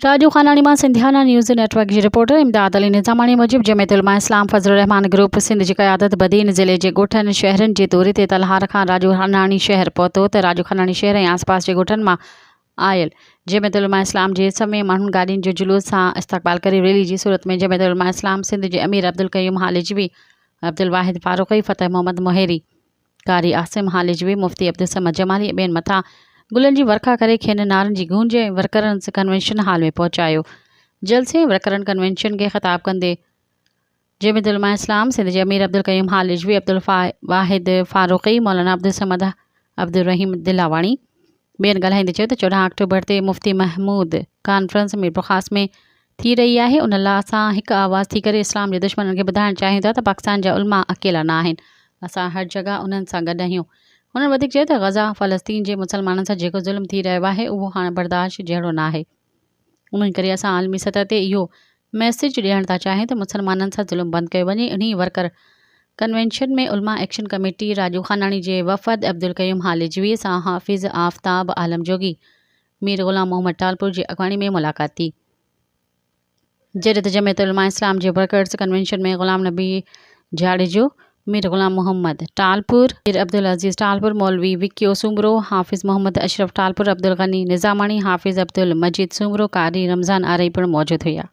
राजू खानानी मां सिंधियाना news network जी reporter इमदाद अली निज़ामानी मूजिब जमियत उलमा इस्लाम फजलुर रहमान ग्रुप सिंध जी क़यादत बदीन ज़िले जे ॻोठनि शहरनि जे दौरे ते तलहार खां राजू खानानी शहर पहुतो त राजू खानानी शहर ऐं आसपास जे ॻोठनि मां आयल जमियत उलमा इस्लाम जे समें माण्हुनि गाॾियुनि जो जुलूस सां इस्तक़बाल करे रैली जी सूरत में जमियत उलमा इस्लाम सिंध जे अमीर अब्दुल क़यूम हालिजवी, अब्दुल वाहिद फारूक़ी, फ़तेह मोहम्मद मोहेरी, कारी आसिम हालिजवी, मुफ्ती अब्दुल समद जमाली ॿियनि मथां गुलनि जी वर्खा करे खेनि नारनि जी गूंज ऐं वर्करनि कन्वेंशन हॉल में पहुचायो। जलसे ऐं वर्करनि कन्वेंशन खे ख़िताब कंदे जमियत उलमा इस्लाम सिंध जे अमीर अब्दुल क़यूम हालिजवी, अब्दुल वाहिद फारूक़ी, मौलाना अब्दुल समद, अब्दुल रहीम दिलावाणी ॿियनि ॻाल्हाईंदे चयो त 14 अक्टूबर ते मुफ्ती महमूद कॉन्फ्रेंस में बुखास में थी रही आहे। उन लाइ असां हिकु आवाज़ थी करे इस्लाम जे दुश्मननि खे ॿुधाइणु चाहियूं था त पाकिस्तान जा उलमा अकेला न आहिनि, असां हर जॻह उन्हनि सां गॾु आहियूं। उन्हनि वधीक चयो त ग़ज़ा फ़लस्तीन जे मुसलमाननि सां जेको ज़ुल्म थी रहियो आहे उहो हाणे बर्दाश्त जहिड़ो न आहे। उन्हनि करे असां आलमी सतह ते इहो मैसेज ॾियणु था चाहियूं त मुसलमाननि सां ज़ुल्म बंदि कयो वञे। इन्ही वर्कर कन्वेंशन में उलमा एक्शन कमेटी राजू खानानी जे वफ़द अब्दुल क़यूम हालिजवी सां हाफ़िज़ आफ्ताब आलमजोगी, मीर ग़ुलाम मोहम्मद टालपुर जी अॻवानी में मुलाक़ात थी। जॾहिं त जमियत उलमा इस्लाम जे वर्कर्स कन्वेंशन में ग़ुलाम नबी जाड़ेजो, मीर ग़ुलाम मोहम्मद टालपुर, मीर अब्दुल अज़ीज़ टालपुर, मौलवी विक्यो सूमरो, हाफ़िज़ मोहम्मद अशरफ टालपुर, अब्दुल गनी निज़ामानी, हाफ़िज़ अब्दुल मजीद सूमरो, कारी रमज़ान आरई पिणु मौजूदु हुआ।